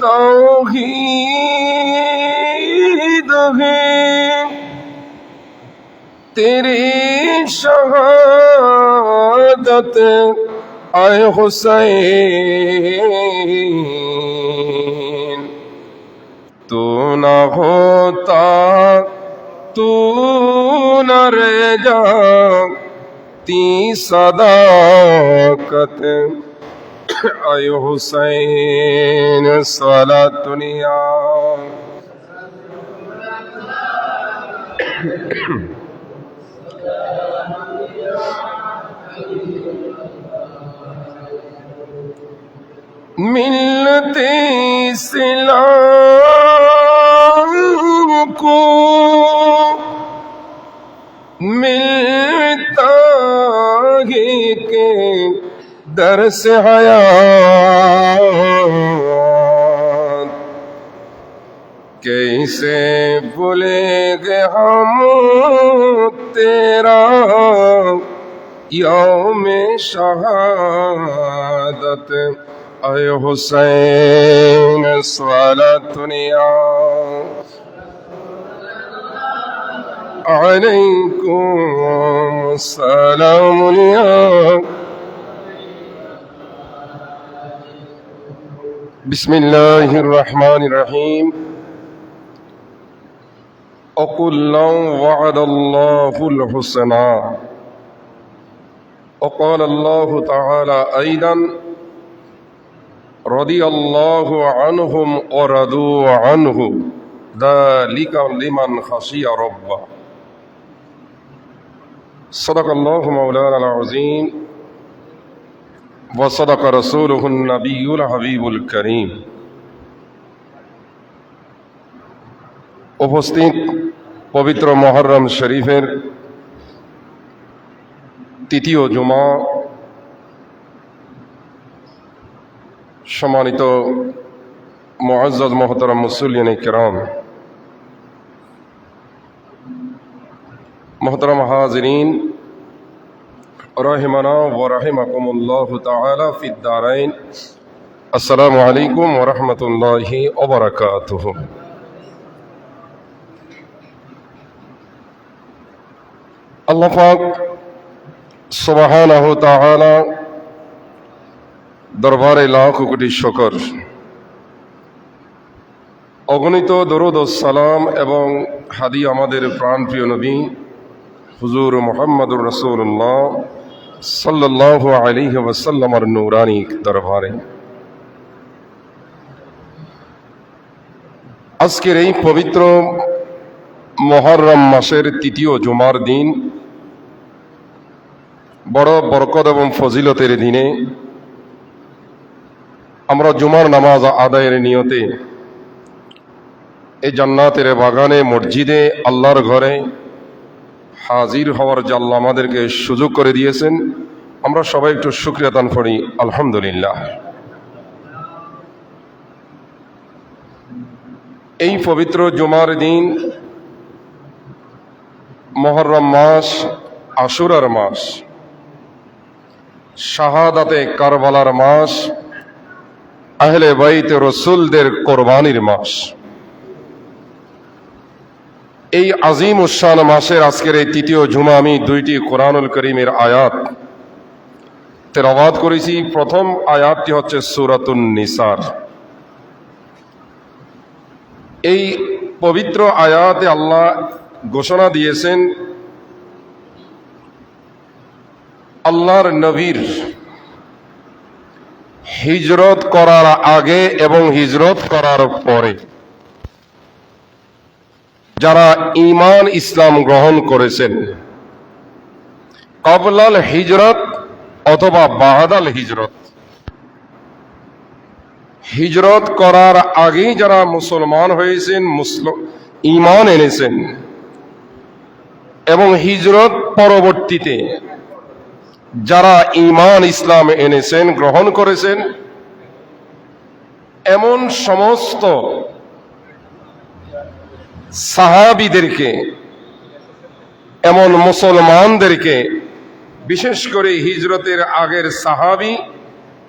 तौहीद है तेरी शहादत आए हुसैन। तू न होता तू न रह जाती सदाकत आए हुसैन। सलातुनिया मिलते इस्लाम को मिलता है के दर से हयात। कैसे भूलेंगे हम तेरा यौम शहादत आए हुसैन। सलातुनिया अलैकुम सलामुनिया। बिस्मिल्लाहिर्रहमानिर्रहीम। अकुल्लु वअदल्लाहुल हुस्ना वक़ाल अल्लाहु तआला ऐदन रदियल्लाहु अन्हुम व रदू अन्हु ज़ालिका लिमन खशिया रब्बा। सदक़ल्लाहु मौलाना अज़ीम व सदक़ रसूलुहुन नबियुल हबीबुल करीम। उपस्थित पवित्र मुहर्रम शरीफेर तृतीय जुमा, सम्मानित मुअज़्ज़ज़ मोहतरम मुसल्लिन किराम, मोहतरम हाज़रीन, रहमना व रहमकुमुल्लाहु तआला फिद दारैन। अस्सलामु अलैकुम व रहमतुल्लाहि व बरकातुहू। अल्लाह पाक सुब्हानाहु तआला दरबारे लाख कोटी शुक्र, अगणित दरूद व सालाम एवं हादी आमादेर प्राणप्रिय नबी हुजूर मुहम्मदुर रसूलुल्लाह सल्लल्लाहु अलैहि वसल्लमेर नूरानी दरबारे आजकेर এই पवित्र मुहर्रम मासेर तृतीय जुमार दिन, बड़ बरकत एवं फजिलतेर दिने আমরা জুমার নামাজ আদায়ের নিয়তে এই জান্নাতের বাগানে মসজিদে আল্লাহর ঘরে হাজির হওয়ার যে আল্লাহ আমাদেরকে সুযোগ করে দিয়েছেন, আমরা সবাই একটু শুকরিয়া দান করি আলহামদুলিল্লাহ। এই পবিত্র জুমার দিন, মুহররম মাস, আশুরার মাস, শাহাদাতে কারবালার মাস, আহলে বাইত রসুলদের কোরবানির মাস। এই আজিম উশান মাসের আজকের এই তৃতীয় জুমা আমি দুইটি কোরআনুল করিমের আয়াত তেলাওয়াত করেছি। প্রথম আয়াতটি হচ্ছে সূরাতুন নিসার। এই পবিত্র আয়াতে আল্লাহ ঘোষণা দিয়েছেন আল্লাহর নবীর হিজরত করার আগে এবং হিজরত করার পরে যারা ঈমান ইসলাম গ্রহণ করেছেন, ক্বাবলাল হিজরত অথবা বাদাল হিজরত, হিজরত করার আগেই যারা মুসলমান হয়েছেন, ঈমান এনেছেন, এবং হিজরত পরবর্তীতে যারা ঈমান ইসলাম এনেছেন, গ্রহণ করেছেন, এমন সমস্ত সাহাবীদেরকে, এমন মুসলমানদেরকে, বিশেষ করে হিজরতের আগের সাহাবী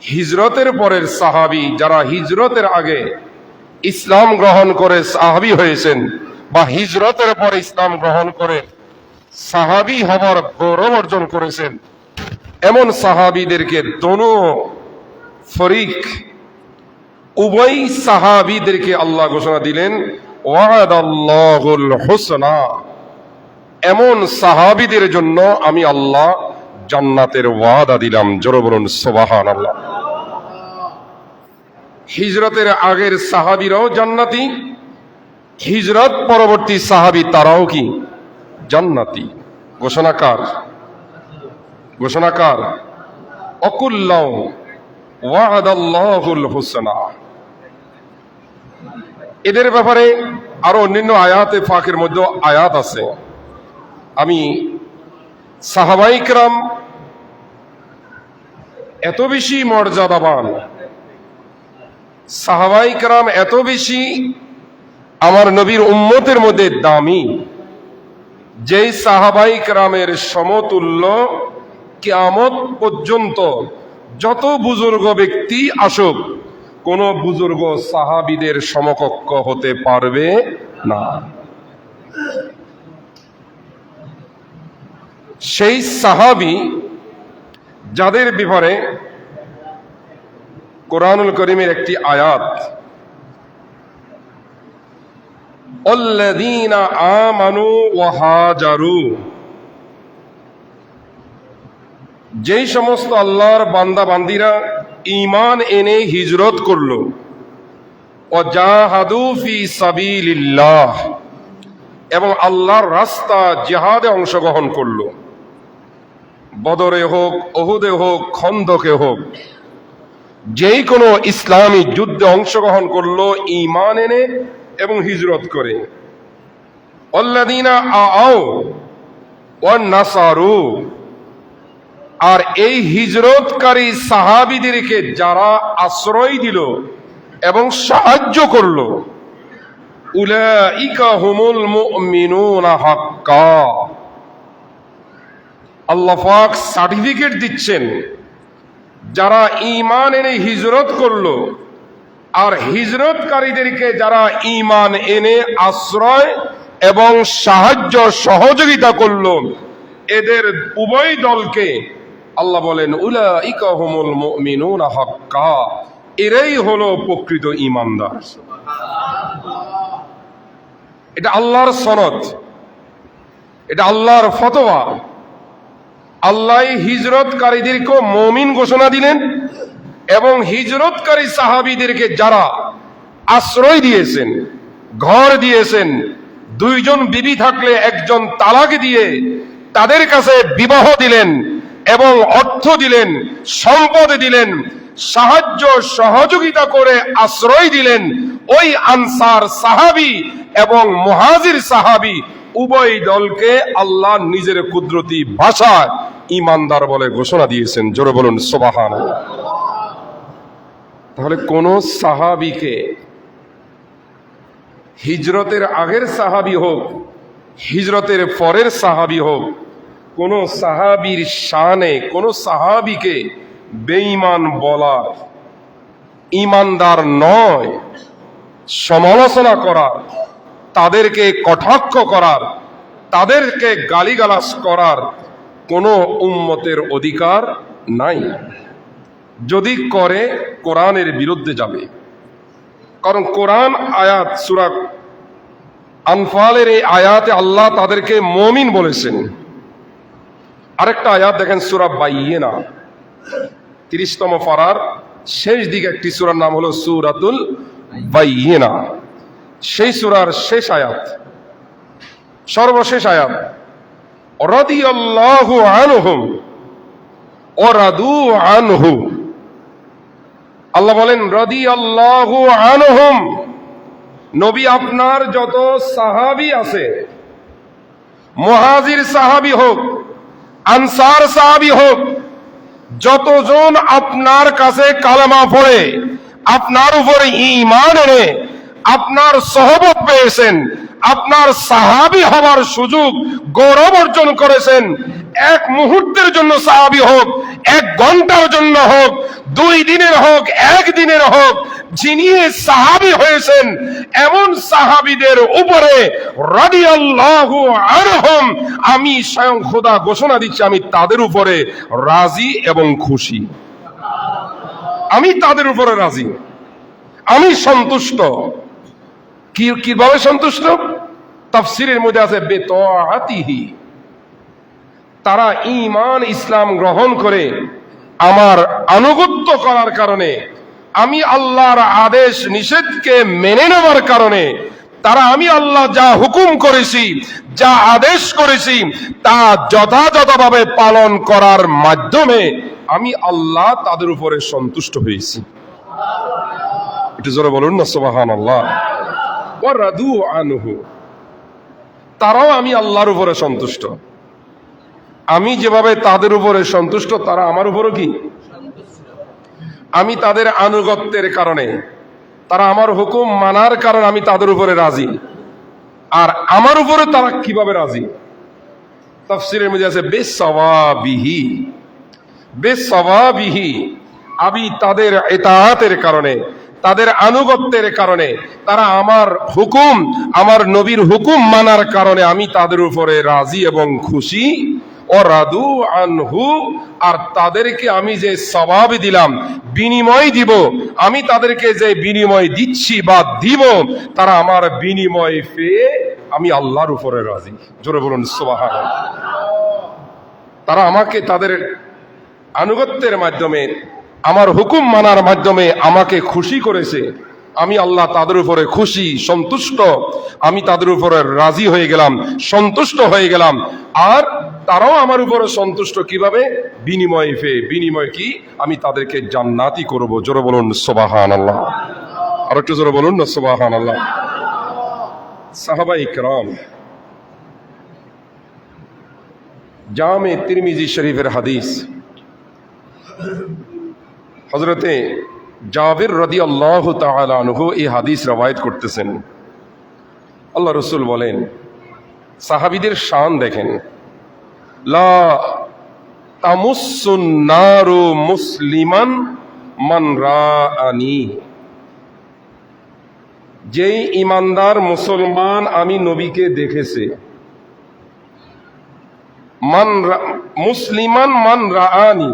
হিজরতের পরের সাহাবী, যারা হিজরতের আগে ইসলাম গ্রহণ করে সাহাবী হয়েছেন বা হিজরতের পরে ইসলাম গ্রহণ করে সাহাবী হবার গৌরব অর্জন করেছেন, এমন সাহাবীদেরকে দোনো ফরিক, উভয় সাহাবীদেরকে আল্লাহ ঘোষণা দিলেন ওয়াদাল্লাহুল হুসনা, এমন সাহাবীদের জন্য আমি আল্লাহ জান্নাতের ওয়াদা দিলাম। জোরে বলুন সুবহানাল্লাহ। হিজরতের আগের সাহাবীরাও জান্নাতি, হিজরত পরবর্তী সাহাবী তারাও কি জান্নাতি। ঘোষণাকার ঘোষণাকার অকুল্লাহ ওয়াদাল্লাহুল হুসনা। এদের ব্যাপারে আরো অন্যান্য আয়াতে ফাঁকের মধ্যে আয়াত আছে। আমি সাহাবায়ে কেরাম এত বেশি মর্যাদাবান, সাহাবায়ে কেরাম এত বেশি আমার নবীর উম্মতের মধ্যে দামি, যেই সাহাবায়ে কেরামের সমতুল্য কিয়ামত পর্যন্ত যত বুজুর্গ ব্যক্তি আসুক, কোন বুজুর্গ সাহাবীদের সমকক্ষ হতে পারবে না। সেই সাহাবী যাদের ব্যাপারে কোরআনুল কারীমের একটি আয়াত, আল্লাযীনা আমানু ওয়া হাজারু, যেই সমস্ত আল্লাহর বান্দা বান্দিরা ঈমান এনে হিজরত করলো, ওয়া জাহাদু ফি সাবিলিল্লাহ, এবং আল্লাহর রাস্তা জিহাদে অংশগ্রহণ করলো, বদরে হোক, উহুদে হোক, খন্দকে হোক, যেই কোনো ইসলামী যুদ্ধে অংশগ্রহণ করলো ঈমান এনে এবং হিজরত করে। আল্লাযীনা আও ওয়া নাসারু, আর এই হিজরতকারী সাহাবীদেরকে যারা আশ্রয় দিল এবং সাহায্য করলো, উলাইকা হুমুল মুমিনুনা হাক্কা, আল্লাহ পাক সার্টিফিকেট দিচ্ছেন যারা ঈমান এনে হিজরত করলো আর হিজরতকারীদেরকে যারা ঈমান এনে আশ্রয় এবং সাহায্য সহযোগিতা করলো, এদের উভয় দলকে আল্লাহ বলেন উলাইকা হুমুল মুমিনুনা হাক্কা, এরাই হলো প্রকৃত ঈমানদার। এটা আল্লাহর সনদ, এটা আল্লাহর ফতোয়া। আল্লাহ হিজরতকারীদেরকে মুমিন ঘোষণা দিলেন এবং হিজরতকারী সাহাবীদেরকে যারা আশ্রয় দিয়েছেন, ঘর দিয়েছেন, দুইজন বিবি থাকলে একজন তালাক দিয়ে তাদের কাছে বিবাহ দিলেন এবং অর্থ দিলেন, সম্পদ দিলেন, সাহায্য সহযোগিতা করে আশ্রয় দিলেন, ওই আনসার সাহাবী এবং মুহাজির সাহাবী উভয় দলকে আল্লাহ নিজের কুদরতি ভাষায় ঈমানদার বলে ঘোষণা দিয়েছেন। জোরে বলুন সুবহানাল্লাহ। তাহলে কোন সাহাবীকে, হিজরতের আগের সাহাবী হোক, হিজরতের পরের সাহাবী হোক, কোন সাহাবীর শানে কোন সাহাবীকে বেঈমান বলার, ঈমানদার নয় সমালোচনা করার, তাদেরকে কটাক্ষ করার, তাদেরকে গালিগালাজ করার কোন উম্মতের অধিকার নাই। যদি করে কোরআনের বিরুদ্ধে যাবে। কারণ কোরআন আয়াত সূরা আনফালের এই আয়াতে আল্লাহ তাদেরকে মুমিন বলেছেন। আরেকটা আয়াত দেখেন সূরা বাইয়িনা 30তম পারার শেষ দিকে একটি সূরার নাম হলো সূরাতুল বাইয়িনা। সেই সূরার শেষ আয়াত, সর্বশেষ আয়াত, রাদিয়াল্লাহু আনহুম ওয়া রাদু আনহু। আল্লাহ বলেন রাদিয়াল্লাহু আনহুম, নবী আপনার যত সাহাবী আছে, মুহাজির সাহাবী হোক, আনসার সাহাবী হোক, যতজন আপনার কাছে কালেমা পড়ে আপনার উপরে ঈমান এনে আপনার সহবত পেয়েছেন, আপনার সাহাবী হবার সুযোগ গৌরব অর্জন করেছেন, এক মুহূর্তের জন্য সাহাবী হোক, 1 ঘন্টার জন্য হোক, 2 দিনের হোক, 1 দিনের হোক, যিনি সাহাবী হয়েছেন এমন সাহাবীদের উপরে রাদিয়াল্লাহু আনহুম, আমি স্বয়ং খোদা ঘোষণা দিচ্ছি, আমি তাদের উপরে রাজি এবং খুশি। আমি তাদের উপরে রাজি, আমি সন্তুষ্ট। কিভাবে সন্তুষ্ট? তাফসীরের মধ্যে আছে বেতাআতিহি, তারা ঈমান ইসলাম গ্রহণ করে আমার আনুগত্য করার কারণে, আমি আল্লাহর আদেশ নিষেধকে মেনে নেওয়ার কারণে, তারা আমি আল্লাহ যা হুকুম করেছি, যা আদেশ করেছি তা যথাযথভাবে পালন করার মাধ্যমে আমি আল্লাহ তাদের উপরে সন্তুষ্ট হয়েছি। একটু জোরে বলুন না সুবহানাল্লাহ। ওয়া রাদু আনহু, তারাও আমি আল্লাহর উপরে সন্তুষ্ট। আমি যেভাবে তাদের উপরে সন্তুষ্ট, তারা আমার উপরও কি? আমি তাদের আনুগত্যের কারণে, তারা আমার হুকুম মানার কারণে আমি তাদের উপরে রাজি। আর আমার উপরে তারা কিভাবে রাজি? তাফসীরের মধ্যে আছে বিসওয়াবিহি, বিসওয়াবিহি, আমি তাদের ইতাআতের কারণে, তাদের আনুগত্যের কারণে, তারা আমার হুকুম, আমার নবীর হুকুম মানার কারণে আমি তাদের উপরে রাজি এবং খুশি। ও রাদু আনহু, আর তাদেরকে আমি যে সওয়াব দিলাম, বিনিময় দিব, আমি তাদেরকে যে বিনিময় দিচ্ছি বা দিব, তারা আমার বিনিময় পেয়ে আমি আল্লাহর উপরে রাজি। জোরে বলুন সুবহানাল্লাহ। তারা আমাকে তাদের আনুগত্যের মাধ্যমে, আমার হুকুম মানার মাধ্যমে আমাকে খুশি করেছে, আমি আল্লাহ তাদের উপরে খুশি, সন্তুষ্ট, আমি তাদের উপরে রাজি হয়ে গেলাম, সন্তুষ্ট হয়ে গেলাম। আর তারাও আমার উপরে সন্তুষ্ট কিভাবে? বিনিময় পেয়ে। বিনিময় কি? আমি তাদেরকে জান্নাতি করব। জোরে বলুন সুবহানাল্লাহ। আর একটু জোরে বলুন না সুবহানাল্লাহ। সাহাবায়ে কিরাম, জামে তিরমিজি শরীফের হাদিস, হযরতে জাবির রাদিয়াল্লাহু তাআলা আনহু এই হাদিস রওয়ায়াত করতেছেন। আল্লাহ রাসূল বলেন, সাহাবীদের শান দেখেন, লা তামুসসুন নারু মুসলিমান মান রাআনি, যেই ইমানদার মুসলমান আমি নবীকে দেখেছে, মুসলিমান মান রাআনি,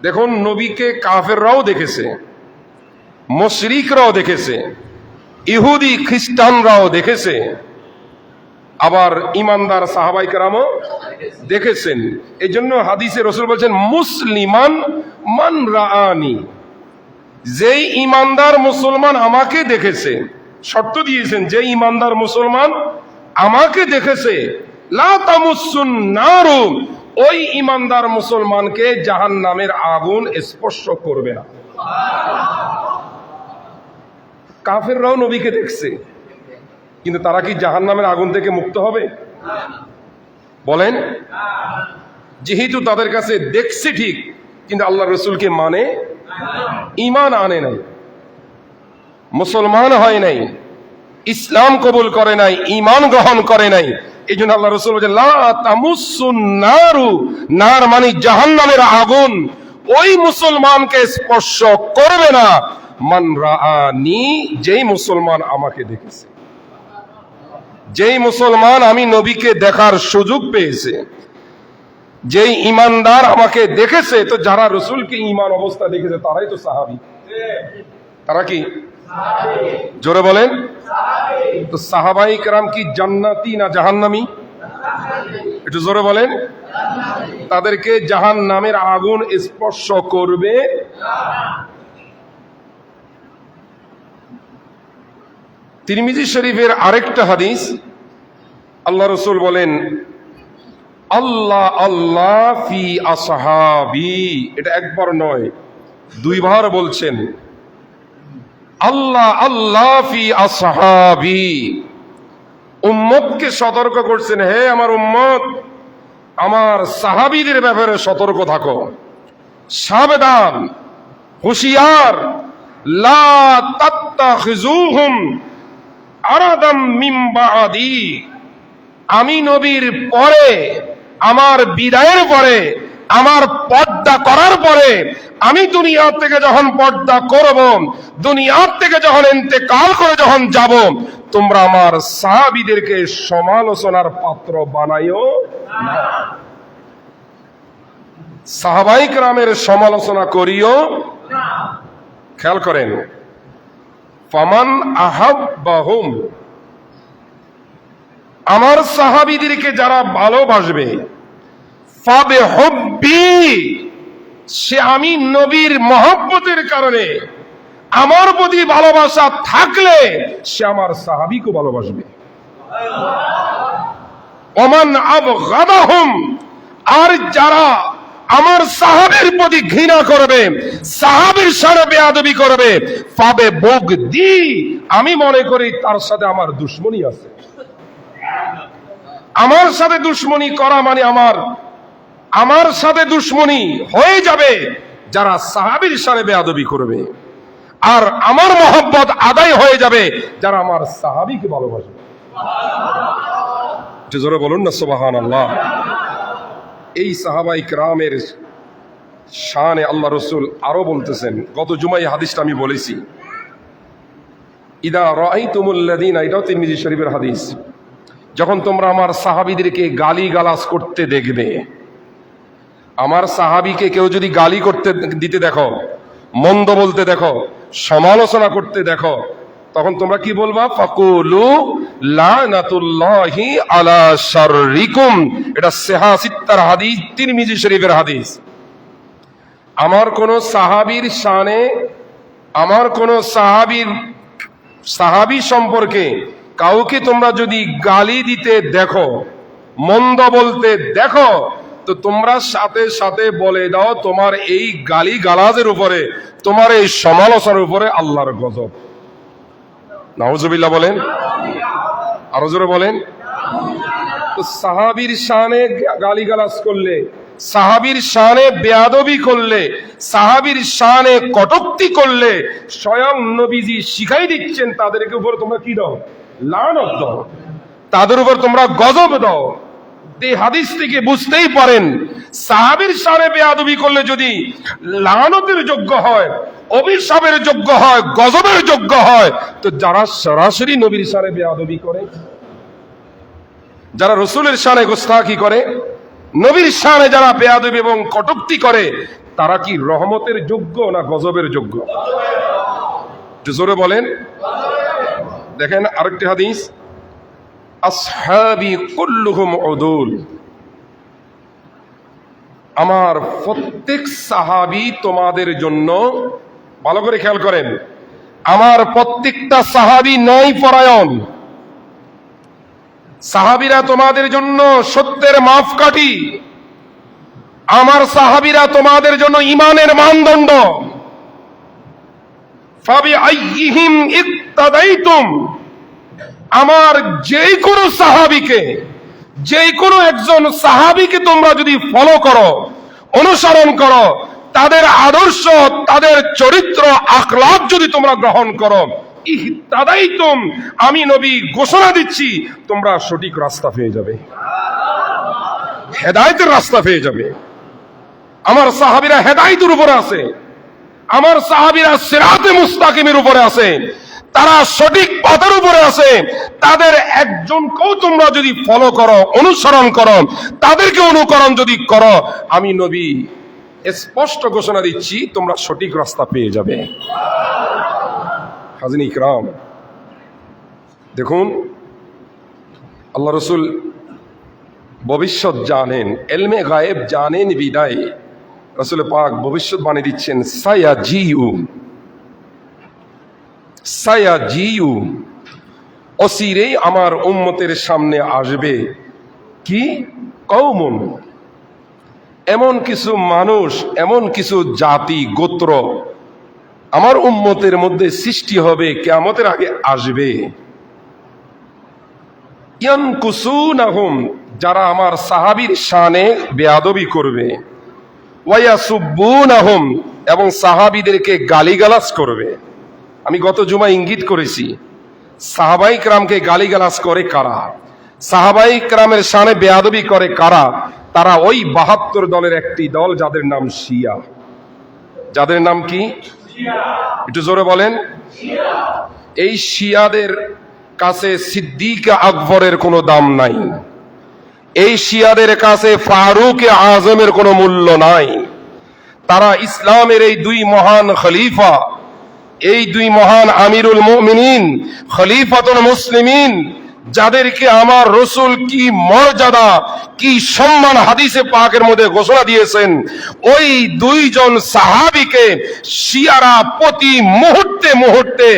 দেখুন নবীকে কাফেররাও দেখেছে, মুশরিকরাও দেখেছে, ইহুদি খ্রিস্টানরাও দেখেছে, আবার ইমানদার সাহাবায়ে কেরামও দেখেছেন। এই জন্য হাদিসে রাসূল বলছেন মুসলিমান মান রাআনি, যেই ইমানদার মুসলমান আমাকে দেখেছে, শর্ত দিয়েছেন যে ইমানদার মুসলমান আমাকে দেখেছে, লা তামুসসুন নারু, ওই ইমানদার মুসলমানকে জাহান্নামের আগুন স্পর্শ করবে না। কাফেররাও নবীকে দেখছে, কিন্তু তারা কি জাহান্নামের আগুন থেকে মুক্ত হবে? বলেন। যেহেতু তাদের কাছে দেখছে ঠিক, কিন্তু আল্লাহ রসুলকে মানে ঈমান আনে নাই, মুসলমান হয় নাই, ইসলাম কবুল করে নাই, ঈমান গ্রহণ করে নাই। এই জন্য আল্লাহ রসুল বলেন লা তামুসসুন নারু, নার মানে জাহান্নামের আগুন, ওই মুসলমানকে স্পর্শ করবে না। মান রাআনি, যেই মুসলমান আমাকে দেখেছে, যেই মুসলমান আমি নবীকে দেখার সুযোগ পেয়েছে, যেই ইমানদার আমাকে দেখেছে। তো যারা রসুলকে ঈমান অবস্থা দেখেছে তারাই তো সাহাবী। তারা কি? জোরে বলেন। তো সাহাবায়ে কেরাম কি জান্নাতি না জাহান্নামী? একটু জোরে বলেন। তাদেরকে জাহান্নামের আগুন স্পর্শ করবে তিরমিজি শরীফের আরেকটা হাদিস, আল্লাহ রসুল বলেন আল্লাহ আল্লাহ ফি আসহাবি, এটা একবার নয় 2 বার বলছেন, আল্লাহ আল্লাহ ফি আসহাবি। উম্মতকে সতর্ক করছেন, হে আমার উম্মত, আমার সাহাবীদের ব্যাপারে সতর্ক থাকো, সাবধান, হুঁশিয়ার। লা তাত্তাখিজুহুম আরাদাম মিন বাদি, আমি নবীর পরে আমার বিদায়ের পরে, আমার পর্দা করার পরে, আমি দুনিয়া থেকে যখন পর্দা করব, দুনিয়ার থেকে যখন ইন্তেকাল করে যখন যাব, তোমরা আমার সাহাবীদেরকে সমালোচনার পাত্র বানাইও না। সাহাবায়ে কেরামের সমালোচনা করিও না। খেয়াল করেন, ফামান আহাব্বাহুম, আমার সাহাবীদেরকে যারা ভালোবাসবে, ফাবে হুব্বি, সে আমি নবীর মহব্বতের কারণে, আমার প্রতি ভালোবাসা থাকলে সে আমার সাহাবীকে ভালোবাসবে। ওমান আবগাদাহুম, আর যারা আমার সাহাবীর প্রতি ঘৃণা করবে, সাহাবীর সাথে বেয়াদবি করবে, ফাবে বুগদি, আমি মনে করি তার সাথে আমার দুশমনী আছে। আমার সাথে দুশমনী করা মানে আমার সাথে দুশমনী হয়ে যাবে যারা সাহাবীর সাথে বেয়াদবি করবে, আর আমার মহব্বত আদায় হয়ে যাবে যারা আমার সাহাবীকে ভালোবাসবে। জোরে বলুন না সুবহানাল্লাহ। এই সাহাবায়ে কেরামের শানে আল্লাহ রাসূল আরো বলতেছেন, গত জুমায় হাদিসটা আমি বলেছি, ইদা রাআইতুমুল্লাযিনা, এটাও তিরমিজি শরীফের হাদিস, যখন তোমরা আমার সাহাবীদেরকে গালিগালাজ করতে দেখবে, আমার সাহাবীকে কেউ যদি গালি করতে দিতে দেখো, মন্দ বলতে দেখো, সমালোচনা করতে দেখো, তখন তোমরা কি বলবা? ফাকুলু লানাতুল্লাহি আলা শাররিকুম। এটা সিহা সিত্তার হাদিস, তিরমিজি শরীফের হাদিস। আমার কোন সাহাবীর শানে, আমার কোন সাহাবী সম্পর্কে কাউকে তোমরা যদি গালি দিতে দেখো, মন্দ বলতে দেখো, তো তোমরা সাথে সাথে বলে দাও তোমার এই গালি গালাজের উপরে, তোমার এই সমালোচনার উপরে আল্লাহর গজব। নাউজুবিল্লাহ বলেন, আরো জোরে বলেন। তো সাহাবীর শানে গালিগালাজ করলে, সাহাবীর শানে বেয়াদবি করলে, সাহাবীর শানে কটূক্তি করলে, স্বয়ং নবীজি শিখাই দিচ্ছেন তাদেরকে উপর তোমরা কি দাও? লানত দাও, তাদের উপর তোমরা গজব দাও। এই হাদিস থেকে বুঝতেই পারেন, সাহাবীর শানে বেয়াদবি করলে যদি লানতের যোগ্য হয়, অভিশাপের যোগ্য হয়, গজবের যোগ্য হয়, তো যারা সরাসরি নবীর শানে বেয়াদবি করে, যারা রাসূলের শানে গোস্তাখি করে, নবীর শানে যারা বেয়াদবি এবং কটূক্তি করে, তারা কি রহমতের যোগ্য না গজবের যোগ্য? জোরে বলেন। দেখেন আরেকটি হাদিস, আসহাবি কুল্লুহুম উদুল, আমার প্রত্যেক সাহাবী তোমাদের জন্য, ভালো করে খেয়াল করেন, আমার প্রত্যেকটা সাহাবী ন্যায়পরায়ণ। সাহাবীরা তোমাদের জন্য সত্যের মাপকাঠি, আমার সাহাবীরা তোমাদের জন্য ঈমানের মানদণ্ড। ফাবি আইয়িহিম ইক্তাদাইতুম, আমার যেই কোনো সাহাবীকে, যেই কোনো একজন সাহাবীকে তোমরা যদি ফলো করো, অনুসরণ করো, তাদের আদর্শ, তাদের চরিত্র, আখলাক যদি তোমরা গ্রহণ করো, ইহতাদাইতুম, আমি নবী ঘোষণা দিচ্ছি তোমরা সঠিক রাস্তা পেয়ে যাবে, হেদায়েতের রাস্তা পেয়ে যাবে। আমার সাহাবীরা হেদায়েতের উপরে আছে, আমার সাহাবীরা সিরাতে মুস্তাকিমের উপরে আছে, তারা সঠিক পথের উপরে আছে। তাদের একজনকেও তোমরা যদি ফলো করো, অনুসরণ করো, তাদেরকে অনুকরণ যদি করো, আমি নবী স্পষ্ট ঘোষণা দিচ্ছি তোমরা সঠিক রাস্তা পেয়ে যাবে। হাজিন ইকরাম, দেখুন আল্লাহ রাসূল ভবিষ্যৎ জানেন, ইলমে গায়েব জানেন বিদায় রাসূল পাক ভবিষ্যৎবাণী দিচ্ছেন, সায়াজিউ, অচিরেই আমার উম্মতের সামনে আসবে কি কওমুন, এমন কিছু মানুষ, এমন কিছু জাতি, গোত্র আমার উম্মতের মধ্যে সৃষ্টি হবে, কিয়ামতের আগে আসবে, ইয়ানকুসুনাহুম, যারা আমার সাহাবীর শানে বেয়াদবি করবে, ওয়ায়াসুব্বুনাহুম, এবং সাহাবীদেরকে গালিগালাজ করবে। আমি গত জুমা ইঙ্গিত করেছি, সাহাবায়ে কেরামকে গালিগালাজ করে কারা, সাহাবায়ে কেরামের শানে বেয়াদবি করে কারা, তারা ওই 72 দলের একটি দল, যাদের নাম শিয়া। যাদের নাম কি? একটু জোরে বলেন। এই শিয়াদের কাছে সিদ্দিক আকবরের কোনো দাম নাই। এই শিয়াদের কাছে ফারুক আজমের কোনো মূল্য নাই। তারা ইসলামের এই দুই মহান খলিফা, এই দুই মহান আমিরুল মুমিনিন, খলিফাতুল মুসলিমিন, যাদেরকে আমার রসুল কি মর্যাদা, কি সম্মান হাদিসে পাকের মধ্যে ঘোষণা দিয়েছেন, ওই দুইজন সাহাবীকে শিয়ারা প্রতি মুহূর্তে মুহূর্তে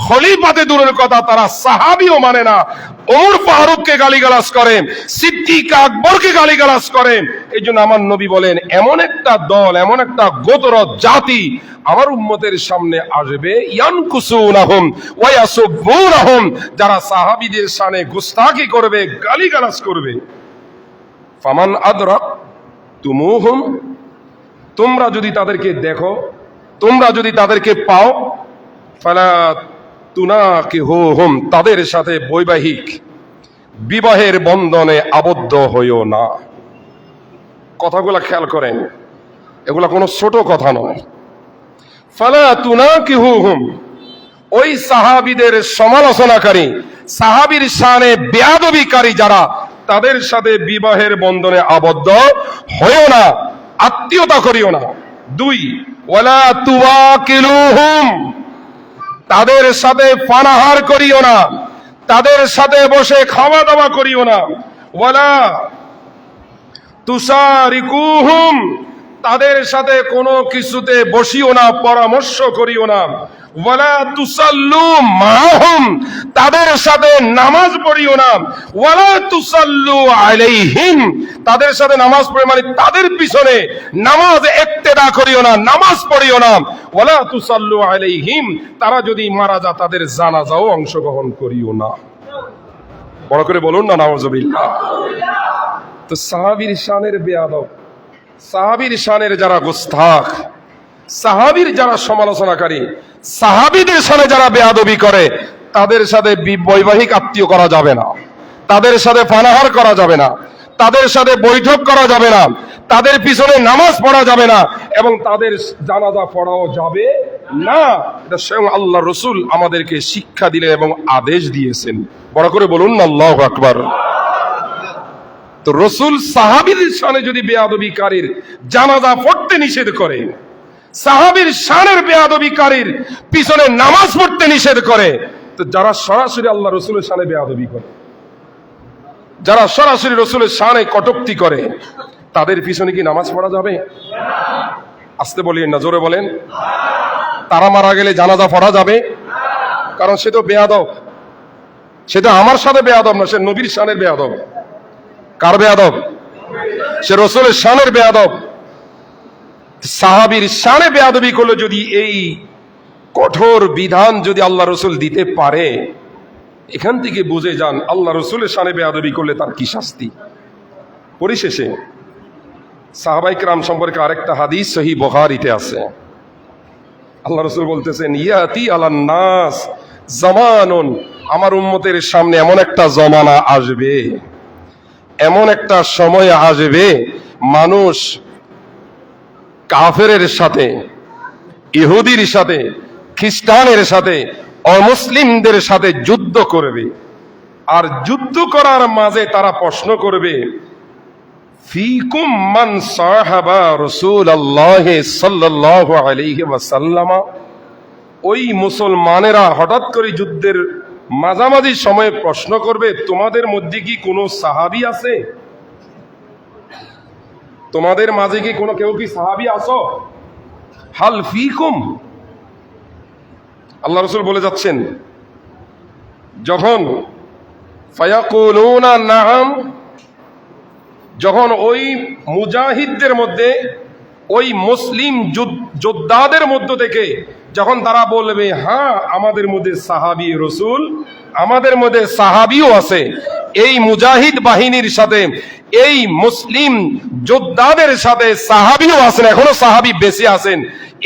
খলিফাতে দূরের কথা, তারা সাহাবীও মানে না। ওমর ফারুককে গালিগালাজ করে, সিদ্দিক আকবরকে গালিগালাজ করে। এই জন্য আমার নবী বলেন, এমন একটা দল, এমন একটা গোত্র জাতি আমার উম্মতের সামনে আসবে, ইয়ানকুসুনাহুম ওয়া ইয়াসুবুনাহুম, যারা সাহাবীদের শানে গুস্তাখি করবে, গালিগালাজ করবে। ফামান আদরাক তুমুহুম, তোমরা যদি তাদেরকে দেখো, তোমরা যদি তাদেরকে পাও, ফালা তুনাকিহুহুম, তাদের সাথে বৈবাহিক বিবাহের বন্ধনে আবদ্ধ হইও না। কথাগুলো খেয়াল করেন, এগুলা কোনো ছোট কথা নয়। ফালা তুনাকিহুহুম, ওই সাহাবীদের সমালোচনাকারী, সাহাবীর শানে বেয়াদবিকারী যারা, তাদের সাথে বিবাহের বন্ধনে আবদ্ধ হইও না, আত্মীয়তা করিও না। 2, ওয়ালা তুওয়াকিলুহুম, তাদের সাথে পানাহার করিও না, তাদের সাথে বসে খাওয়া দাওয়া করিও না। ওয়ালা তুসারিকুহুম, তাদের সাথে কোনো কিছুতে বসিও না, পরামর্শ করিও না। ওয়ালা তুসাল্লু মাহুম, তাদের সাথে নামাজ পড়িও না। ওয়ালা তুসাল্লু আলাইহিম, তাদের সাথে নামাজ পড়ে মানে তাদের পিছনে নামাজ ইক্তেদা করিও না, নামাজ পড়িও না। ওয়ালা তুসাল্লু আলাইহিম, তারা যদি মারা যায় তাদের জানাজাও অংশগ্রহণ করিও না। বড় করে বলুন না নাউজুবিল্লাহ। তো সাহাবীর শানের বেয়াদব, সাহাবীর শানের যারা গুস্তাখ, সাহাবীর যারা সমালোচনাকারী, সাহাবীদের সাথে যারা বেয়াদবি করে, তাদের সাথে বৈবাহিক আত্মীয় করা যাবে না, তাদের সাথে পানাহার করা যাবে না, তাদের সাথে বৈঠক করা যাবে না, তাদের পিছনে নামাজ পড়া যাবে না, এবং তাদের জানাজা পড়াও যাবে না। এটা স্বয়ং আল্লাহ রসুল আমাদেরকে শিক্ষা দিলেন এবং আদেশ দিয়েছেন। বড় করে বলুন না আল্লাহু আকবার। তো রসুল সাহাবীদের শানে যদি বেয়াদবিকারীর জানাজা পড়তে নিষেধ করে, সাহাবীর শানের বেয়াদবিকারীর পিছনে নামাজ পড়তে নিষেধ করে, তো যারা সরাসরি আল্লাহ রসুলের শানে বেয়াদবি করে, যারা সরাসরি রসুলের শানে কটূক্তি করে, তাদের পিছনে কি নামাজ পড়া যাবে? আসতে বলিয়েন না, জোরে বলেন। তারা মারা গেলে জানাজা পড়া যাবে? কারণ সে তো বেয়াদব, সেটা আমার সাথে বেয়াদব না, সে নবীর শানের বেয়াদব। কার বেয়াদব? সে রসুলের শানের বেয়াদব। সাহাবীর শানে বেয়াদবি করলে যদি এই কঠোর বিধান যদি আল্লাহ রসুল দিতে পারে, এখান থেকে বুঝে যান আল্লাহ রসুলের শানে বেয়াদবি করলে তার কি শাস্তি। পরিশেষে সাহাবায়ে কেরাম সম্পর্কে আরেকটা হাদিস সহিহ বুখারীতে আছে। আল্লাহ রসুল বলতেছেন, ইয়াতি আলান নাস জামানুন, আমার উম্মতের সামনে এমন একটা জমানা আসবে, এমন একটা সময় আসবে, মানুষ কাফেরের সাথে, ইহুদির সাথে, খ্রিস্টানের সাথে, অমুসলিমদের সাথে যুদ্ধ করবে। আর যুদ্ধ করার মাঝে তারা প্রশ্ন করবে, ফিকুম মান সাহাবা রাসূলুল্লাহ সাল্লাল্লাহু আলাইহি ওয়াসাল্লাম, ওই মুসলমানেরা হঠাৎ করে যুদ্ধের মাঝামাঝি সময়ে প্রশ্ন করবে, তোমাদের মধ্যে কি কোনো সাহাবী আছে? তোমাদের মাঝে কি কোনো কেউ কি সাহাবী আছো? হাল ফিকুম, আল্লাহ রাসূল বলে যাচ্ছেন, যখন ফায়াকুলুনা নাআম, যখন ওই মুজাহিদদের মধ্যে, ওই মুসলিম যোদ্ধাদের মধ্য থেকে যখন তারা বলবে, হ্যাঁ আমাদের মধ্যে সাহাবী রসুল, আমাদের মধ্যে সাহাবীও আছে, এই মুজাহিদ বাহিনীর সাথে, এই মুসলিম যোদ্ধাদের সাথে সাহাবীও আছেন, এখনো সাহাবী বেঁচে আছেন,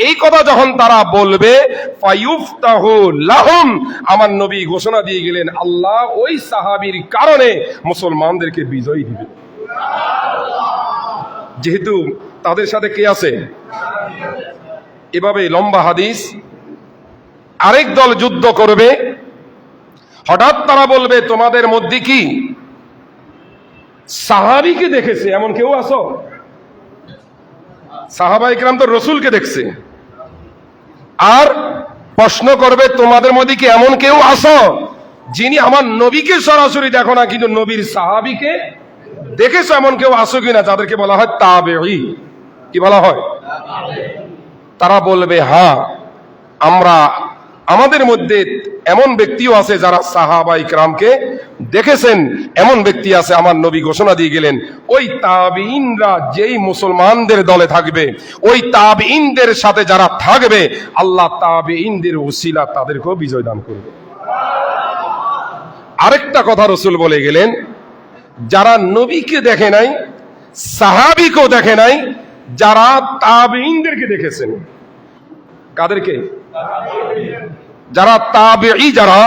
এই কথা যখন তারা বলবে, ফায়ুফতাহু লাহুম, আমার নবী ঘোষণা দিয়ে গেলেন, আল্লাহ ওই সাহাবীর কারণে মুসলমানদেরকে বিজয় দিবে। যেহেতু তাদের সাথে কে আছে, এভাবে লম্বা হাদিস। আরেক দল যুদ্ধ করবে, হঠাৎ তারা বলবে তোমাদের মধ্যে কি সাহাবীকে দেখেছে এমন কেউ আছো? সাহাবায়ে কেরাম তো রসুলকে দেখছে। আর প্রশ্ন করবে তোমাদের মধ্যে কি এমন কেউ আছো যিনি আমার নবীকে সরাসরি দেখো না কিন্তু নবীর সাহাবীকে দেখেছো, এমন কেউ আছো কিনা? যাদেরকে বলা হয় তাবেঈ। কি বলা হয়? তারা বলবে হ্যাঁ, আমাদের মধ্যে এমন ব্যক্তিও আছে যারা সাহাবায়ে কেরামকে দেখেছেন, এমন ব্যক্তি আছে। আমার নবী ঘোষণা দিয়ে গেলেন ওই তাবেঈনরা যেই মুসলমানদের দলে থাকবে, ওই তাবেঈনদের সাথে যারা থাকবে, আল্লাহ তাবেঈনদের ওসিলা তাদেরকেও বিজয় দান করবে। আরেকটা কথা রাসূল বলে গেলেন, যারা নবীকে দেখে নাই, সাহাবীকেও দেখে নাই, যারা তাবেঈনদেরকে দেখেছেন। কাদেরকে? যারা তাবেঈ, যারা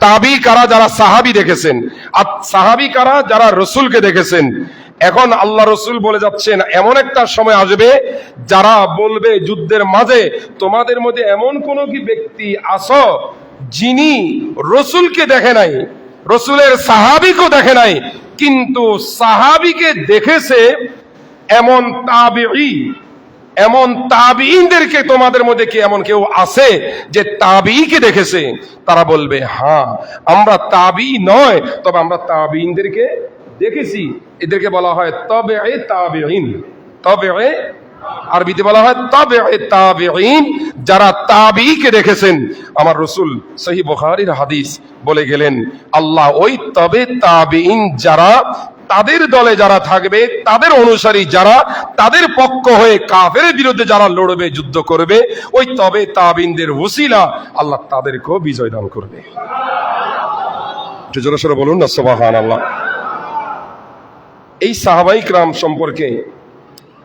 তাবি কারা, যারা সাহাবী দেখেছেন। আর সাহাবী কারা? যারা রসুলকে দেখেছেন। এখন আল্লাহ রসুল বলে যাচ্ছেন এমন একটা সময় আসবে যারা বলবে যুদ্ধের মাঝে তোমাদের মধ্যে এমন কোন কি ব্যক্তি আছো যিনি রসুলকে দেখে নাই, রসুলের সাহাবীকেও দেখে নাই, কিন্তু সাহাবীকে দেখেছে। এমন তাবেঈ, এমন তাবেঈনদেরকে তোমাদের মধ্যে কি এমন কেউ আছে যে তাবেঈকে দেখেছে? তারা বলবে হ্যাঁ, আমরা তাবেঈ নয়, তবে আমরা তাবেঈনদেরকে দেখেছি। এদেরকে বলা হয় তাবেঈ তাবেঈন। তাবেঈ আরবিতে বলা হয় তাবেঈ তাবেঈন, যারা তাবেঈকে দেখেছেন। আমার রাসূল সহিহ বুখারীর হাদিস বলে গেলেন আল্লাহ ওই তাবেঈন যারা, তাদের দলে যারা থাকবে, তাদের অনুসারী যারা, তাদের পক্ষ হয়ে কাফেরের বিরুদ্ধে যারা লড়বে, যুদ্ধ করবে, ওই তাবেঈনদের ওসিলা আল্লাহ তাদেরকেও বিজয় দান করবে। জোরে সোরে বলুন না সুবহানাল্লাহ। এই সাহাবায়ে কেরাম সম্পর্কে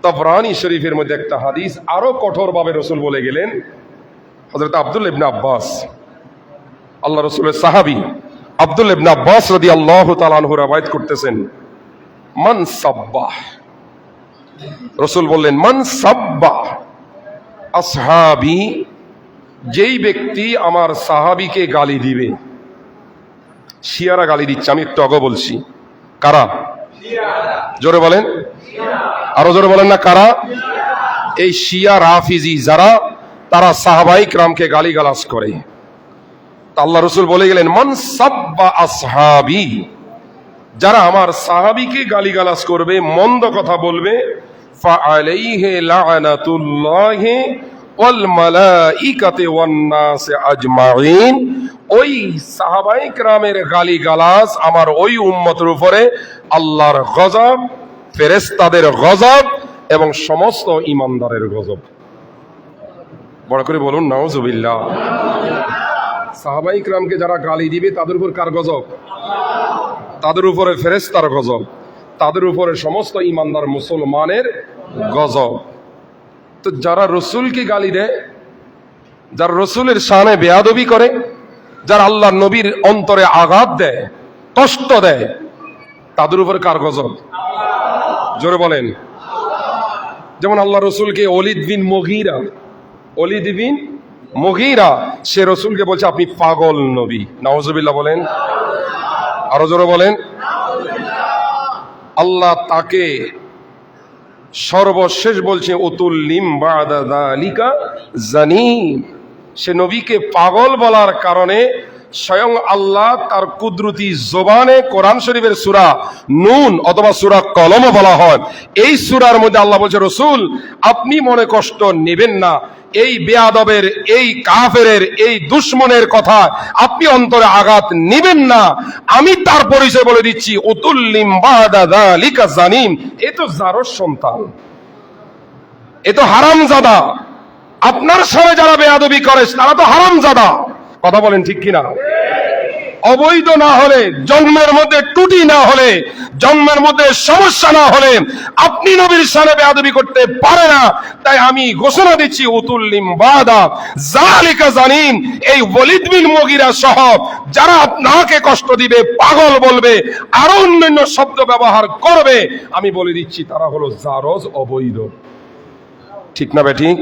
তাবরানী শরীফের মধ্যে একটা হাদিস আরো কঠোরভাবে রাসূল বলে গেলেন। হযরত আব্দুল্লাহ ইবনে আব্বাস, আল্লাহ রাসূলের সাহাবী আব্দুল্লাহ ইবনে আব্বাস রাদিয়াল্লাহু তাআলা আনহু রওয়ায়াত করতেছেন, মান সাব্বাহ, রাসূল বললেন মান সাব্বাহ আসহাবি, যেই ব্যক্তি আমার সাহাবীকে গালি দিবে। শিয়ারা গালি দিচ্ছে, আমি একটু আগে বলছি। কারা? জোরে বলেন, আরো জোরে বলেন না কারা? এই শিয়া রাফিজি যারা, তারা সাহাবায়ে কেরামকে গালিগালাজ করে। আল্লাহ রাসূল বলে গেলেন মান সাব্বা আসহাবি, যারা আমার সাহাবীকে গালিগালাজ করবে, মন্দ কথা বলবে, ফাআলাইহি লা'নাতুল্লাহি ওয়াল মালাইকাতি ওয়ান নাস আজমাইন, ওই সাহাবায়ে কেরামের গালিগালাজ আমার ওই উম্মতের উপরে আল্লাহর গজব, ফেরেশতাদের গজব এবং সমস্ত ঈমানদারের গজব। বড় করে বলুন নাউজুবিল্লাহ। সাহাবায়ে কেরামকে যারা গালি দিবে তাদের উপর কার গজব? তাদের উপরে ফেরেশতার গজব, তাদের উপরে সমস্ত ঈমানদার মুসলমানের গজব। তো যারা রসুলকে গালি দেয়, যারা রসুলের শানে বেয়াদবি করে, যারা আল্লাহ নবীর অন্তরে আঘাত দেয়, কষ্ট দেয়, তাদের উপর কার গজব? জোরে বলেন। যেমন আল্লাহ রসুলকে ওলীদ বিন মুগীরা, সে রসুলকে বলছে আপনি পাগল নবী। নাউজুবিল্লাহ বলেন, আরো জোরে বলেন। আল্লাহ তাকে সর্বশেষ বলছে উতুল্লিম বাদা যালিকা জানিম, সে নবীকে পাগল বলার কারণে স্বয়ং আল্লাহ তার কুদরতি জবানে কোরআন শরীফের সূরা নুন অথবা সূরা কলম বলা হয়, এই সূরার মধ্যে আল্লাহ বলছে রাসূল আপনি মনে কষ্ট নেবেন না, এই বেয়াদবের, এই কাফেরের, এই দুশমনের কথা আপনি অন্তরে আঘাত নেবেন না, আমি তার পরিচয় বলে দিচ্ছি উতুল্লিম বাদা যালিকা জানিম, এ তো জারর সন্তান, এ তো হারামজাদা। আপনার সাথে যারা বেয়াদবি করে তারা তো হারামজাদা। কথা বলেন ঠিক কিনা? অবৈধ না হলে, জন্মের মধ্যে ত্রুটি না হলে, জন্মের মধ্যে সমস্যা না হলে আপনি নবীর শানে বেয়াদবি করতে পারে না। তাই আমি ঘোষণা দিচ্ছি উতুল্লিম বাদা যালিকা জানিম, এই ওলীদ বিন মুগীরা সহ যারা আপনাকে কষ্ট দিবে, পাগল বলবে, আরো অন্যান্য শব্দ ব্যবহার করবে, আমি বলে দিচ্ছি তারা হলো জারজ, অবৈধ। ঠিক না বেঠিক?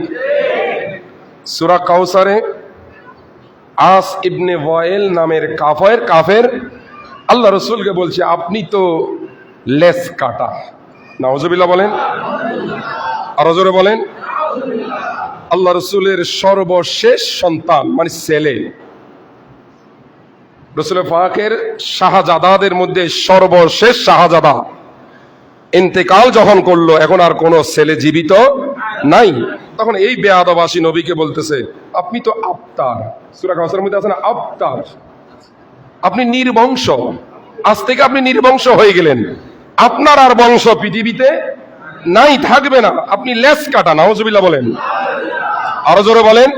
সূরা কাউসারে আস ইবনে ওয়াইল নামের কাফের আল্লাহ রসুলকে বলছে আপনি তো লেস কাটা। নাউজুবিল্লাহ বলেন, আরো জোরে বলেন। আল্লাহ রসুলের সর্বশেষ সন্তান মানে ছেলে, রসুল পাকের শাহজাদাদের মধ্যে সর্বশেষ শাহজাদা ইন্তেকাল যখন করলো, এখন আর কোনো ছেলে জীবিত নাই। তখন এই বেয়াদবাসী নবীকে বলতেছে আপনি তো আবতার, সূরা কাউসারের মধ্যে আছে না আবতার, আপনি নির্বংশ, আজ থেকে আপনি নির্বংশ হয়ে গেলেন, আপনার আর বংশ পৃথিবীতে নাই, থাকবে না, আপনি লেস কাটা। নাউজুবিল্লাহ বলেন, আরো জোরে বলেন।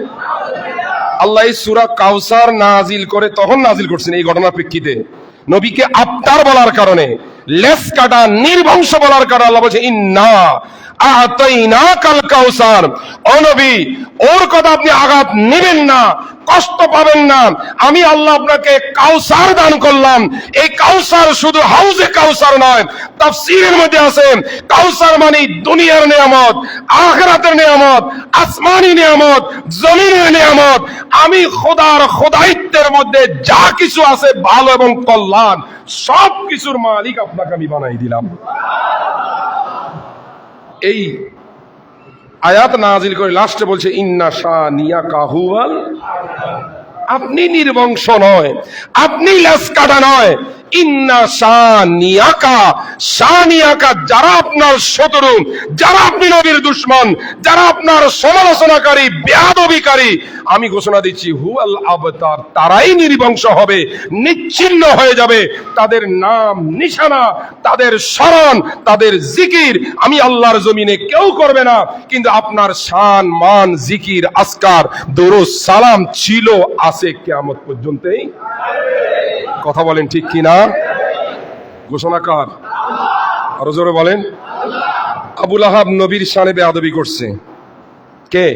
আল্লাহ এই সূরা কাউসার নাজিল করে তখন নাজিল করছেন এই ঘটনার প্রেক্ষিতে, নবীকে আবতার বলার কারণে, লেস কাটা, নির্বংশ বলার কারণে আল্লাহ বলছে ইন্না আতাইনাকাল কাউসার। ও নবী, ওর কথা আপনি আঘাত নেবেন না, কষ্ট পাবেন না, আমি আল্লাহ আপনাকে কাউসার দান করলাম। এই কাউসার শুধু হাউজে কাউসার নয়, তাফসীরের মধ্যে আছে কাউসার মানে দুনিয়ার নিয়ামত, আখিরাতের নিয়ামত, আসমানি নিয়ামত, জমিনের নিয়ামত। আমি খোদার খোদাইত্বের মধ্যে যা কিছু আছে ভালো এবং কল্যাণ, সব কিছুর মালিক আপনাকে আমি বানাই দিলাম। এই আয়াত নাজিল করে লাস্টে বলছে ইন্না শানিয়াকা হুয়াল, আপনি নির্বংশ নয়, আপনি লেস কাটা নয়, ইন্না শানিয়াকা, শানিয়াকা যারা আপনার শত্রু, যারা আপনি নবীর দুশমন, যারা আপনার সমালোচনাকারী, বেয়াদবিকারী, আমি ঘোষণা দিচ্ছি হুয়াল আবতার, তারাই নির্বংশ হবে, নিচ্ছিন্ন হয়ে যাবে। তাদের নাম নিশানা, তাদের স্মরণ, তাদের জিকির আমি আল্লাহর জমিনে কেউ করবে না, কিন্তু আপনার শান, মান, জিকির, আজকার, দরুদ, সালাম ছিল, আছে কিয়ামত পর্যন্তই। কথা বলেন ঠিক কিনা? ঘোষণা কার? আরো জোরে বলেন। আবু লাহাব নবীর শানে বেয়াদবি করছে। কে?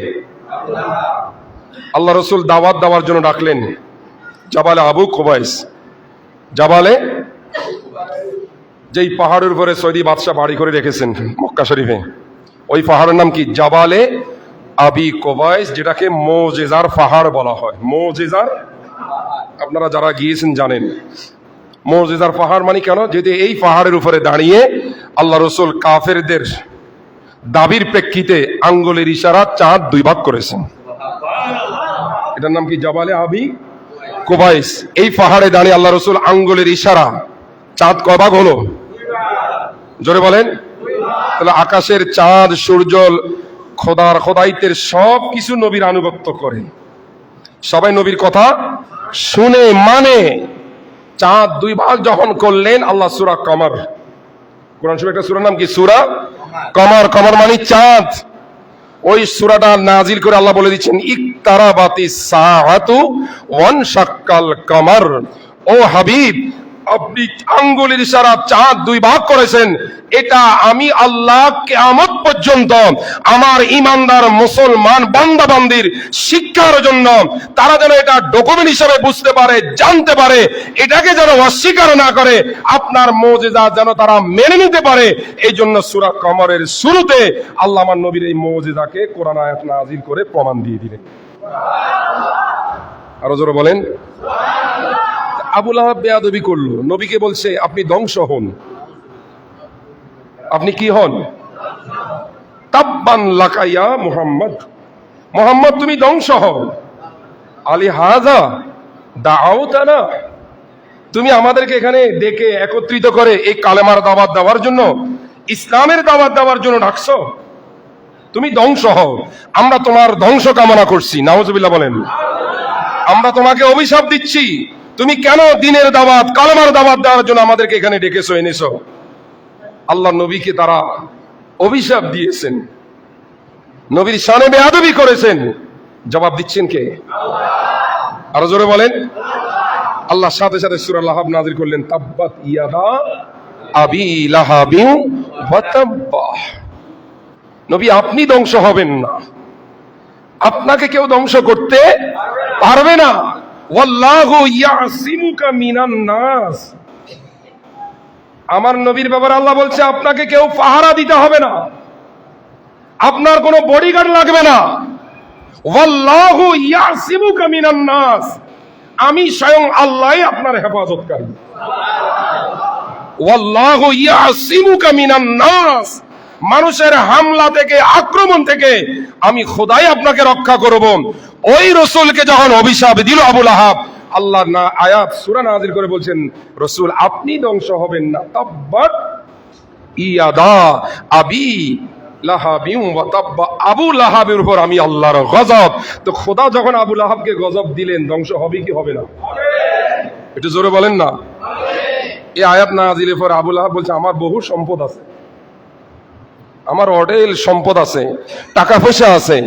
আল্লাহ রসুল দাওয়াত দেওয়ার জন্য ডাকলেন জাবালে আবু কুবাইস, জাবালে, যেই পাহাড়ের উপরে সৌদি বাদশাহ বাড়ি করে রেখেছেন মক্কা শরীফে, ওই পাহাড়ের নাম কি? জাবালে আবি কুবাইস, যেটাকে মুজিজার পাহাড় বলা হয়। মুজিজার, আপনারা যারা গিয়েছেন জানেন মুজিজার পাহাড় মানে কেন, যদি এই পাহাড়ের উপরে দাঁড়িয়ে আল্লাহ রসুল কাফেরদের দাবির প্রেক্ষিতে আঙ্গুলের ইশারা চাঁদ দুই ভাগ করেছেন। এটার নাম কি? জাবালে আবি কুবাইস। এই পাহাড়ে দাঁড়িয়ে আল্লাহ রসুল আঙ্গুলের ইশারা চাঁদ কয় ভাগ হলো? জোরে বলেন। তাহলে আকাশের চাঁদ, সূর্য, খোদার খোদাইতের সব কিছু নবীর আনুগত্য করে, সবাই নবীর কথা শুনে মানে। চাঁদ দুই ভাগ যখন করলেন আল্লাহ, সূরা কমর, কোরআন শরীফের একটা সূরার নাম কি? সূরা কমর। কমর মানে চাঁদ। ওই সূরাটা নাজিল করে আল্লাহ বলে দিচ্ছেন ইকতারাবাতিস সাআতু ওয়ানশাক্কাল কমর। ও হাবিব, আপনি আঙ্গুলের ইশারা চাঁদ দুই ভাগ করেছেন, এটা আমি আল্লাহ কিয়ামত পর্যন্ত আমার ইমানদার মুসলমান বান্দা বান্দির শিক্ষার জন্য, তারা যেন এটা ডকুমেন্ট হিসেবে বুঝতে পারে, জানতে পারে, এটাকে যেন অস্বীকার না করে, আপনার মুজিজা যেন তারা মেনে নিতে পারে। এই জন্য সূরা কমরের শুরুতে আল্লাহ আমার নবীর এই মুজিজাকে কোরআন আয়াত নাজিল করে প্রমাণ দিয়ে দিলেন। আরো জোরে বলেন। আবু লাহাব বেয়াদবি করলো, নবীকে বলছে আপনি ধ্বংস হন। আপনি কি হন? তাব্বান লাকা ইয়া মুহাম্মদ, মুহাম্মদ তুমি ধ্বংস হও। আলী হাযা দাআউতানা, তুমি আমাদেরকে এখানে ডেকে একত্রিত করে এই কালেমার দাওয়াত দেওয়ার জন্য, ইসলামের দাওয়াত দেওয়ার জন্য ডাকছো, তুমি ধ্বংস হও। আমরা তোমার ধ্বংস কামনা করছি। নাউজুবিল্লাহ বলেন। আমরা তোমাকে অভিশাপ দিচ্ছি, তুমি কেন দিনের দাওয়াত, কালেমার দাওয়াত দেওয়ার জন্য আমাদেরকে এখানে ডেকেছো, এনেছো। আল্লাহ নবীকে তারা অভিশাপ দিয়েছেন, নবীর শানে বেয়াদবি করেছেন, জবাব দিচ্ছেন কে? আরো জোরে বলেন। আল্লাহ সাথে সাথে সূরা লাহাব নাযিল করলেন তাব্বাত ইয়াদা আবি লাহাবিন ওয়া তাব্বা। নবী আপনি ধ্বংস হবেন না, আপনাকে কেউ ধ্বংস করতে পারবে না। ওয়াল্লাহু ইয়াসিমুকা মিনান নাস। আমার নবীর ব্যাপারে আল্লাহ বলছে আপনাকে কেউ পাহারা দিতে হবে না, আপনার কোনো বডিগার্ড লাগবে না। ওয়াল্লাহু ইয়াসিমুকা মিনান নাস, আমি স্বয়ং আল্লাহই আপনার হেফাজতকারী। ওয়াল্লাহু ইয়াসিমুকা মিনান নাস, মানুষের হামলা থেকে, আক্রমণ থেকে আমি খোদাই আপনাকে রক্ষা করব। ওই রাসূলকে যখন অভিশাপ দিল আবু লাহাব, আল্লাহ না আয়াত সূরা নাযিল করে বলছেন, রাসূল আপনি ধ্বংস হবেন না। তাব্বাত ইয়াদা আবি লাহাবিন ওয়া তাব্বা, আবু লাহাবের উপর আমি আল্লাহর গজব। তো খোদা যখন আবু লাহাবকে গজব দিলেন, ধ্বংস হবে কি হবে না? একটু জোরে বলেন না। এই আয়াত নাযিলের পর আবু লাহাব বলছে আমার বহু সম্পদ আছে, আমার হোটেল সম্পদ আছে, টাকা পয়সা আছে,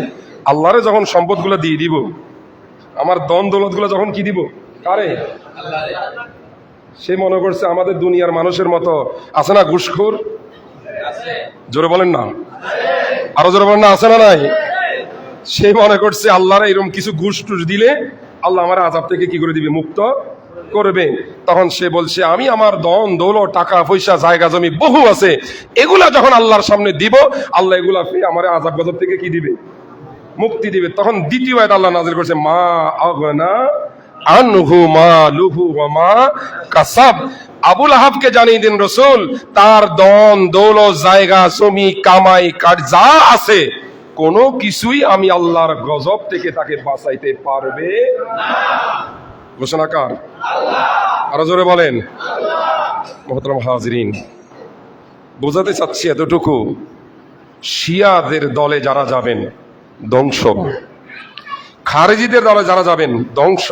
আল্লাহরে যখন সম্পদগুলো দিয়ে দিব, আমার দন দৌলত গুলো যখন কি দিব কারে? সে মনে করছে আমাদের দুনিয়ার মানুষের মতো আছে না ঘুষখোর? জোরে বলেন না, আরো জোরে বলেন না, আছে না নাই? সে মনে করছে আল্লাহরা এরকম কিছু ঘুষ টুস দিলে আল্লাহ আমার আযাব থেকে কি করে দিবে, মুক্ত করবে। তখন সে বলছে আমি আমার দন দৌলত, টাকা পয়সা, জায়গা জমি বহু আছে, এগুলা যখন আল্লাহর সামনে দিব, আল্লাহ এগুলা পেয়ে আমার আযাব গজব থেকে কি দিবে, মুক্তি দিবে। তখন দ্বিতীয় আয়াত আল্লাহ নাযিল করেছে মা আগনা আনহু মালুহু ওয়া মা কাসাব। আবু লাহাবকে জানিয়ে দিন রাসূল, তার দন দৌলত, জায়গা জমি, কামাই কাজ যা আছে, কোনো কিছুই আমি আল্লাহর গজব থেকে তাকে বাঁচাইতে পারবে না। ঘোষণা কার? আল্লাহ। আরো জোরে বলেন আল্লাহ। মুহতারাম হাজিরিন, বোঝাতে চাচ্ছি এতটুকু, শিয়াদের দলে যারা যাবেন ধ্বংস, খারেজিদের দলে যারা যাবেন ধ্বংস।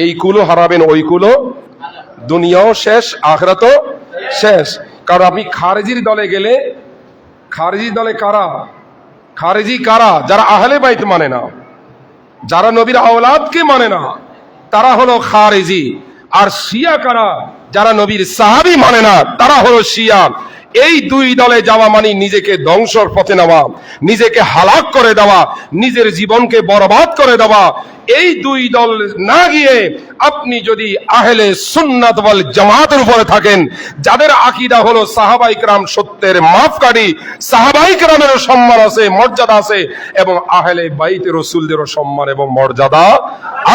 এই কুলো হারাবেন, ওই কুলো, দুনিয়াও শেষ, আখিরাতও শেষ। কারণ আপনি খারেজির দলে গেলে, খারেজি দলে কারা? খারেজি কারা? যারা আহলে বাইত মানে না, যারা নবীর আওলাদকে মানে না, তারা হলো খারেজি। আর শিয়া কারা? যারা নবীর সাহাবী মানে না, তারা হলো শিয়া। এই দুই দলে যাওয়া মানে নিজেকে ধ্বংসর পথে নেওয়া, নিজেকে হালাক করে দেওয়া, নিজের জীবনকে বরবাদ করে দেওয়া। এই দুই দল না গিয়ে আপনি যদি আহলে সুন্নাত ওয়াল জামাতের উপরে থাকেন, যাদের আকীদা হলো সাহাবায়ে কেরাম সত্যের মাপকাঠি, সাহাবায়ে কেরামেরও সম্মান আছে, মর্যাদা আছে, এবং আহলে বাইতে রাসূলদেরও সম্মান এবং মর্যাদা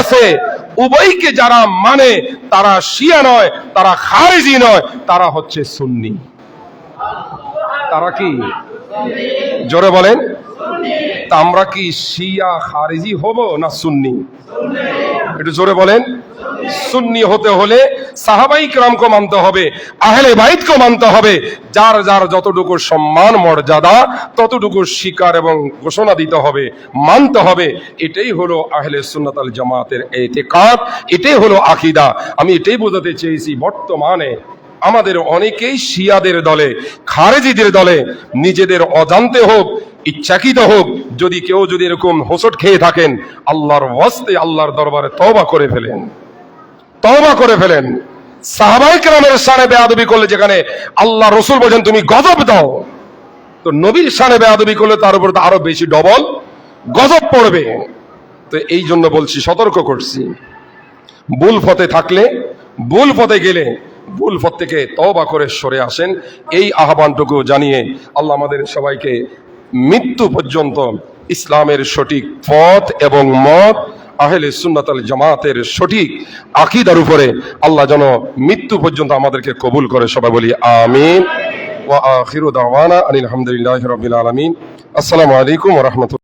আছে, উভয়কে যারা মানে তারা শিয়া নয়, তারা খারেজি নয়, তারা হচ্ছে সুন্নি। তারা কি? জোরে বলেন। তা আমরা কি শিয়া খারেজি হব না সুন্নি? একটু জোরে বলেন। সুন্নি হতে হলে সাহাবায়ে কেরামকে মানতে হবে, আহলে বাইতকে মানতে হবে, যার যার যতটুকু সম্মান মর্যাদা ততটুকু স্বীকার এবং ঘোষণা দিতে হবে, মানতে হবে। এটাই হলো আহলে সুন্নাত আল জামাতের ইতিকাদ, এটাই হলো আকীদা। আমি এটাই বোঝাতে চেয়েছি, বর্তমানে আমাদের অনেকেই শিয়াদের দলে, খারেজিদের দলে, নিজেদের অজান্তে হোক ইচ্ছাকৃত হোক, যদি কেউ যদি এরকম হোঁচট খেয়ে থাকেন, আল্লাহর ওয়াস্তে আল্লাহর দরবারে তওবা করে ফেলেন, তওবা করে ফেলেন। সাহাবায়ে কেরামের শানে বেয়াদবি করলে যেখানে আল্লাহ রাসূল বলেন তুমি গজব দাও, তো নবীর শানে বেয়াদবি করলে তার উপর আরো বেশি ডবল গজব পড়বে। তো এই জন্য বলছি, সতর্ক করছি, ভুল পথে থাকলে, ভুল পথে গেলে ভুল পথ থেকে তওবা করে সরে আসেন, এই আহ্বানটুকু জানিয়ে আল্লাহ আমাদের সবাইকে মৃত্যু পর্যন্ত ইসলামের সঠিক পথ এবং মত, আহলে সুন্নাত আল জামাতের সঠিক আকীদার উপরে আল্লাহ যেন মৃত্যু পর্যন্ত আমাদেরকে কবুল করে। সবাই বলি আমিন। ওয়া আখিরু দাওয়ানা আনিল হামদুলিল্লাহি রাব্বিল আলামিন। আসসালামু আলাইকুম ওয়া রাহমাতুল্লাহ।